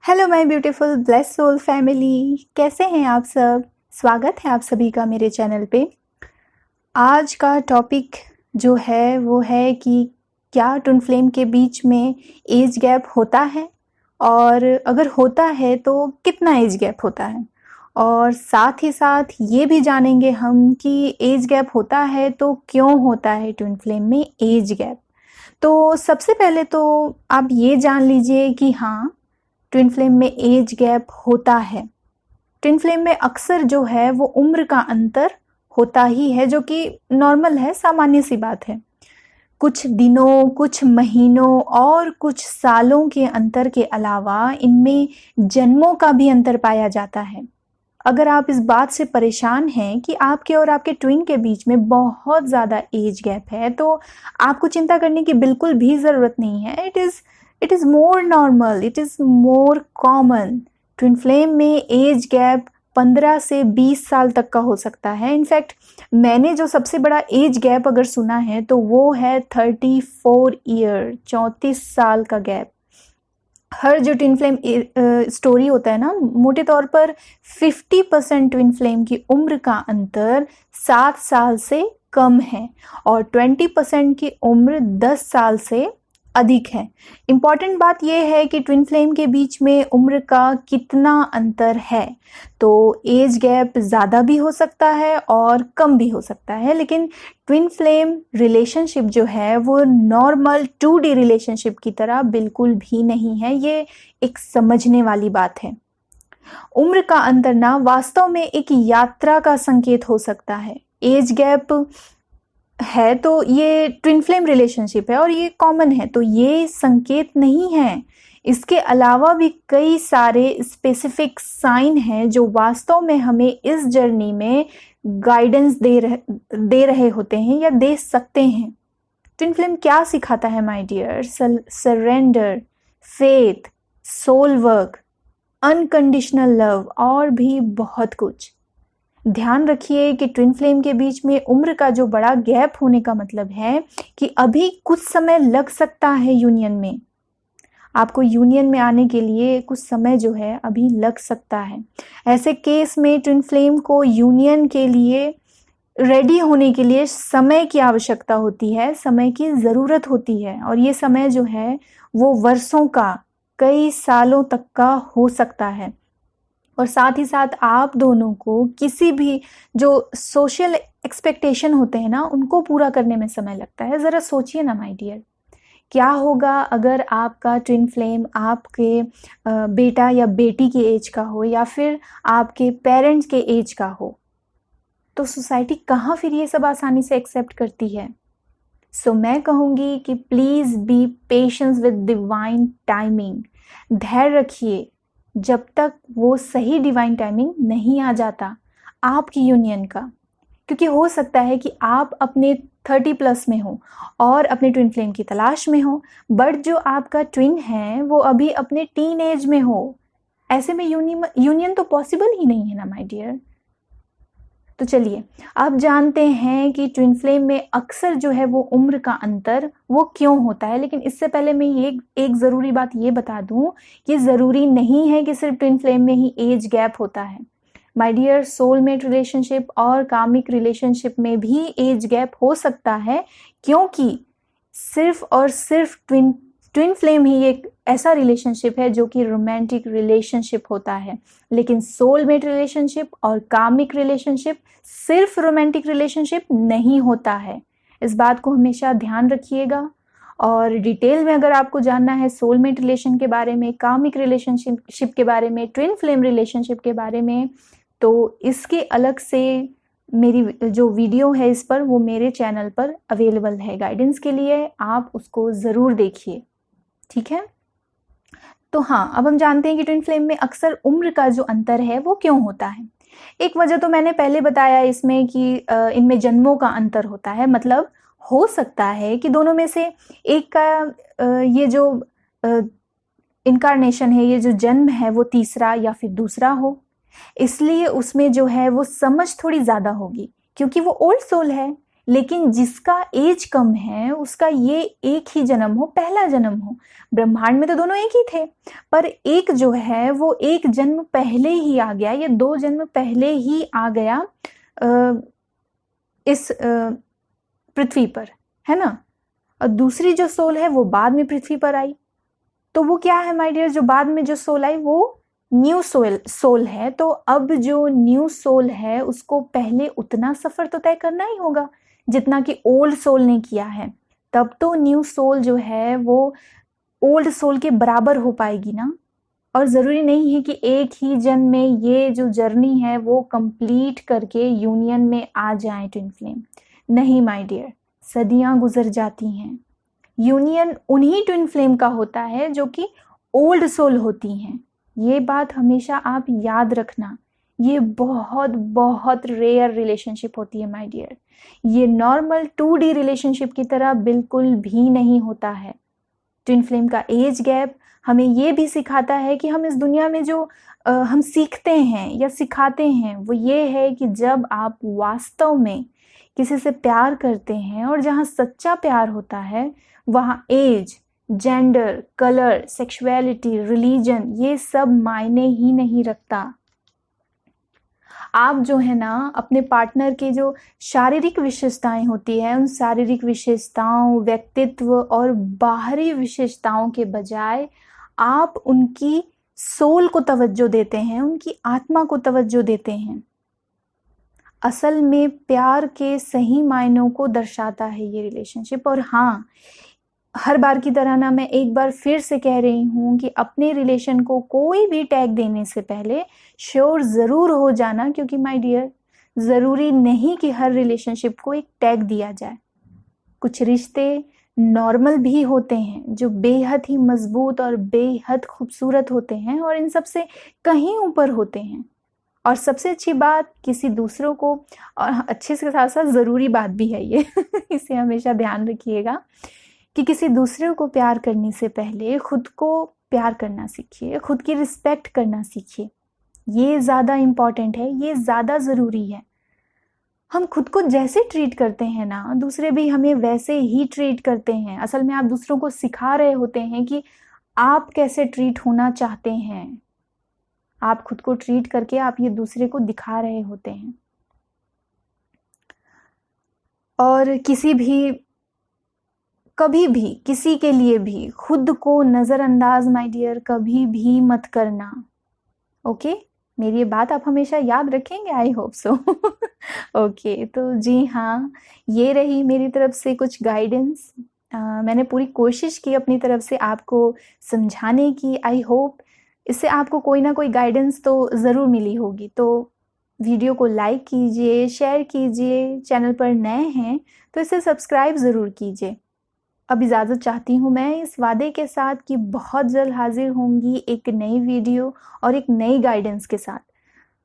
Hello my beautiful bless soul family, कैसे हैं आप सब। स्वागत है आप सभी का मेरे चैनल पे। आज का टॉपिक जो है वो है कि क्या ट्विन फ्लेम के बीच में एज गैप होता है, और अगर होता है तो कितना एज गैप होता है। और साथ ही साथ ये भी जानेंगे हम कि एज गैप होता है तो क्यों होता है ट्विन फ्लेम में एज गैप। तो सबसे पहले तो आप ये जान लीजिए कि हाँ, ट्विन फ्लेम में एज गैप होता है। ट्विन फ्लेम में अक्सर जो है वो उम्र का अंतर होता ही है, जो कि नॉर्मल है, सामान्य सी बात है। कुछ दिनों, कुछ महीनों और कुछ सालों के अंतर के अलावा इनमें जन्मों का भी अंतर पाया जाता है। अगर आप इस बात से परेशान हैं कि आपके और आपके ट्विन के बीच में बहुत ज़्यादा एज गैप है, तो आपको चिंता करने की बिल्कुल भी ज़रूरत नहीं है। It is more normal, it is more common. Twin flame में एज गैप 15 से 20 साल तक का हो सकता है। इनफैक्ट मैंने जो सबसे बड़ा एज गैप अगर सुना है तो वो है 34 ईयर, 34 साल का गैप। हर जो ट्विन फ्लेम स्टोरी होता है ना, मोटे तौर पर 50% ट्विन फ्लेम की उम्र का अंतर 7 साल से कम है और 20% की उम्र 10 साल से अधिक है। इम्पॉर्टेंट बात यह है कि ट्विन फ्लेम के बीच में उम्र का कितना अंतर है। तो एज गैप ज़्यादा भी हो सकता है और कम भी हो सकता है, लेकिन ट्विन फ्लेम रिलेशनशिप जो है वो नॉर्मल 2D रिलेशनशिप की तरह बिल्कुल भी नहीं है। ये एक समझने वाली बात है। उम्र का अंतर ना वास्तव में एक यात्रा का संकेत हो सकता है। एज गैप है तो ये ट्विन फ्लेम रिलेशनशिप है और ये कॉमन है, तो ये संकेत नहीं है। इसके अलावा भी कई सारे स्पेसिफिक साइन हैं जो वास्तव में हमें इस जर्नी में गाइडेंस दे रहे होते हैं या दे सकते हैं। ट्विन फ्लेम क्या सिखाता है my dear? Surrender, faith, soul work, unconditional love और भी बहुत कुछ। ध्यान रखिए कि ट्विन फ्लेम के बीच में उम्र का जो बड़ा गैप होने का मतलब है कि अभी कुछ समय लग सकता है यूनियन में। आपको यूनियन में आने के लिए कुछ समय जो है अभी लग सकता है। ऐसे केस में ट्विन फ्लेम को यूनियन के लिए रेडी होने के लिए समय की आवश्यकता होती है, समय की ज़रूरत होती है, और ये समय जो है वो वर्षों का, कई सालों तक का हो सकता है। और साथ ही साथ आप दोनों को किसी भी जो सोशल एक्सपेक्टेशन होते हैं ना, उनको पूरा करने में समय लगता है। ज़रा सोचिए ना माय डियर, क्या होगा अगर आपका ट्विन फ्लेम आपके बेटा या बेटी की एज का हो या फिर आपके पेरेंट्स के एज का हो। तो सोसाइटी कहाँ फिर ये सब आसानी से एक्सेप्ट करती है। सो मैं कहूँगी कि please be patience with divine timing. धैर्य रखिए जब तक वो सही डिवाइन टाइमिंग नहीं आ जाता आपकी यूनियन का। क्योंकि हो सकता है कि आप अपने 30+ में हो और अपने ट्विन फ्लेम की तलाश में हो, बट जो आपका ट्विन है वो अभी अपने टीन एज में हो। ऐसे में यूनियन तो पॉसिबल ही नहीं है ना माय डियर। तो चलिए अब जानते हैं कि ट्विन फ्लेम में अक्सर जो है वो उम्र का अंतर वो क्यों होता है। लेकिन इससे पहले मैं ये एक ज़रूरी बात ये बता दूं, ये ज़रूरी नहीं है कि सिर्फ ट्विन फ्लेम में ही एज गैप होता है। माय डियर, सोलमेट रिलेशनशिप और कामिक रिलेशनशिप में भी एज गैप हो सकता है, क्योंकि सिर्फ और सिर्फ ट्विन फ्लेम ही एक ऐसा रिलेशनशिप है जो कि रोमांटिक रिलेशनशिप होता है। लेकिन सोलमेट रिलेशनशिप और कामिक रिलेशनशिप सिर्फ रोमांटिक रिलेशनशिप नहीं होता है। इस बात को हमेशा ध्यान रखिएगा। और डिटेल में अगर आपको जानना है सोलमेट रिलेशन के बारे में, कामिक रिलेशनशिप के बारे में, ट्विन फ्लेम रिलेशनशिप के बारे में, तो इसके अलग से मेरी जो वीडियो है इस पर, वो मेरे चैनल पर अवेलेबल है गाइडेंस के लिए। आप उसको ज़रूर देखिए, ठीक है। तो हाँ, अब हम जानते हैं कि ट्विन फ्लेम में अक्सर उम्र का जो अंतर है वो क्यों होता है। एक वजह तो मैंने पहले बताया इसमें कि इनमें जन्मों का अंतर होता है। मतलब हो सकता है कि दोनों में से एक का ये जो इनकारनेशन है, ये जो जन्म है, वो तीसरा या फिर दूसरा हो, इसलिए उसमें जो है वो समझ थोड़ी ज़्यादा होगी, क्योंकि वो ओल्ड सोल है। लेकिन जिसका एज कम है उसका ये एक ही जन्म हो, पहला जन्म हो। ब्रह्मांड में तो दोनों एक ही थे, पर एक जो है वो एक जन्म पहले ही आ गया, या 2 जन्म पहले ही आ गया इस पृथ्वी पर, है ना। और दूसरी जो सोल है वो बाद में पृथ्वी पर आई। तो वो क्या है माय डियर, जो बाद में जो सोल आई वो न्यू सोल है। तो अब जो न्यू सोल है उसको पहले उतना सफर तो तय करना ही होगा जितना कि ओल्ड सोल ने किया है, तब तो न्यू सोल जो है वो ओल्ड सोल के बराबर हो पाएगी ना। और ज़रूरी नहीं है कि एक ही जन्म में ये जो जर्नी है वो कंप्लीट करके यूनियन में आ जाए ट्विन फ्लेम। नहीं माय डियर, सदियां गुजर जाती हैं। यूनियन उन्हीं ट्विन फ्लेम का होता है जो कि ओल्ड सोल होती हैं। ये बात हमेशा आप याद रखना। ये बहुत बहुत रेयर रिलेशनशिप होती है माय डियर। ये नॉर्मल 2D रिलेशनशिप की तरह बिल्कुल भी नहीं होता है। ट्विन फ्लेम का एज गैप हमें ये भी सिखाता है कि हम इस दुनिया में जो हम सीखते हैं या सिखाते हैं वो ये है कि जब आप वास्तव में किसी से प्यार करते हैं और जहाँ सच्चा प्यार होता है वहाँ age, gender, colour, sexuality, religion ये सब मायने ही नहीं रखता। आप जो है ना अपने पार्टनर की जो शारीरिक विशेषताएं होती है उन शारीरिक विशेषताओं, व्यक्तित्व और बाहरी विशेषताओं के बजाय आप उनकी सोल को तवज्जो देते हैं, उनकी आत्मा को तवज्जो देते हैं। असल में प्यार के सही मायनों को दर्शाता है ये रिलेशनशिप। और हाँ, हर बार की तरह ना मैं एक बार फिर से कह रही हूँ कि अपने रिलेशन को कोई भी टैग देने से पहले श्योर ज़रूर हो जाना, क्योंकि माय डियर ज़रूरी नहीं कि हर रिलेशनशिप को एक टैग दिया जाए। कुछ रिश्ते नॉर्मल भी होते हैं जो बेहद ही मजबूत और बेहद खूबसूरत होते हैं और इन सब से कहीं ऊपर होते हैं। और सबसे अच्छी बात किसी दूसरों को, और अच्छे से साथ साथ ज़रूरी बात भी है ये इसे हमेशा ध्यान रखिएगा कि किसी दूसरे को प्यार करने से पहले खुद को प्यार करना सीखिए, खुद की रिस्पेक्ट करना सीखिए। ये ज़्यादा इम्पॉर्टेंट है, ये ज़्यादा ज़रूरी है। हम खुद को जैसे ट्रीट करते हैं ना दूसरे भी हमें वैसे ही ट्रीट करते हैं। असल में आप दूसरों को सिखा रहे होते हैं कि आप कैसे ट्रीट होना चाहते हैं। आप खुद को ट्रीट करके आप ये दूसरे को दिखा रहे होते हैं। और कभी भी किसी के लिए भी खुद को नज़रअंदाज माय डियर कभी भी मत करना। ओके, मेरी ये बात आप हमेशा याद रखेंगे, आई होप सो। ओके, तो जी हाँ, ये रही मेरी तरफ से कुछ गाइडेंस। मैंने पूरी कोशिश की अपनी तरफ से आपको समझाने की। आई होप इससे आपको कोई ना कोई गाइडेंस तो ज़रूर मिली होगी। तो वीडियो को लाइक कीजिए, शेयर कीजिए, चैनल पर नए हैं तो इसे सब्सक्राइब ज़रूर कीजिए। अब इजाज़त चाहती हूँ मैं इस वादे के साथ कि बहुत जल्द हाजिर होंगी एक नई वीडियो और एक नई गाइडेंस के साथ।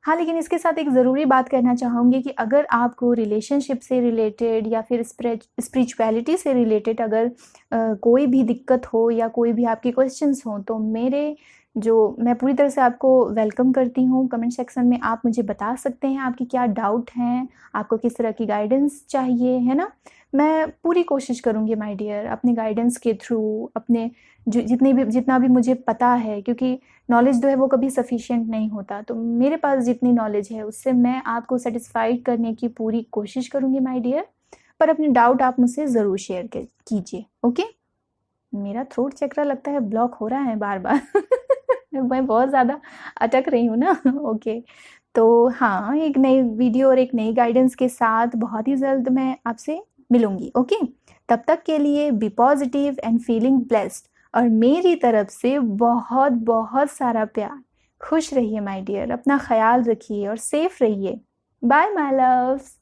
हाँ, लेकिन इसके साथ एक ज़रूरी बात कहना चाहूँगी कि अगर आपको रिलेशनशिप से रिलेटेड या फिर स्पिरिचुअलिटी से रिलेटेड अगर कोई भी दिक्कत हो या कोई भी आपके क्वेश्चंस हों तो मैं पूरी तरह से आपको वेलकम करती हूँ। कमेंट सेक्शन में आप मुझे बता सकते हैं आपकी क्या डाउट हैं, आपको किस तरह की गाइडेंस चाहिए, है ना। मैं पूरी कोशिश करूँगी माय डियर अपने गाइडेंस के थ्रू, अपने जितना भी मुझे पता है, क्योंकि नॉलेज जो है वो कभी सफिशिएंट नहीं होता। तो मेरे पास जितनी नॉलेज है उससे मैं आपको सेटिस्फाइड करने की पूरी कोशिश करूँगी माय डियर। पर अपने डाउट आप मुझसे ज़रूर शेयर कीजिए। ओके, मेरा थ्रोट चक्रा लगता है ब्लॉक हो रहा है बार बार मैं बहुत ज़्यादा अटक रही हूँ ना। ओके, तो हाँ, एक नई वीडियो और एक नई गाइडेंस के साथ बहुत ही जल्द मैं आपसे मिलूंगी। ओके, तब तक के लिए be positive and feeling blessed, और मेरी तरफ से बहुत बहुत सारा प्यार। खुश रहिए माय डियर, अपना ख्याल रखिए और सेफ रहिए। Bye my loves.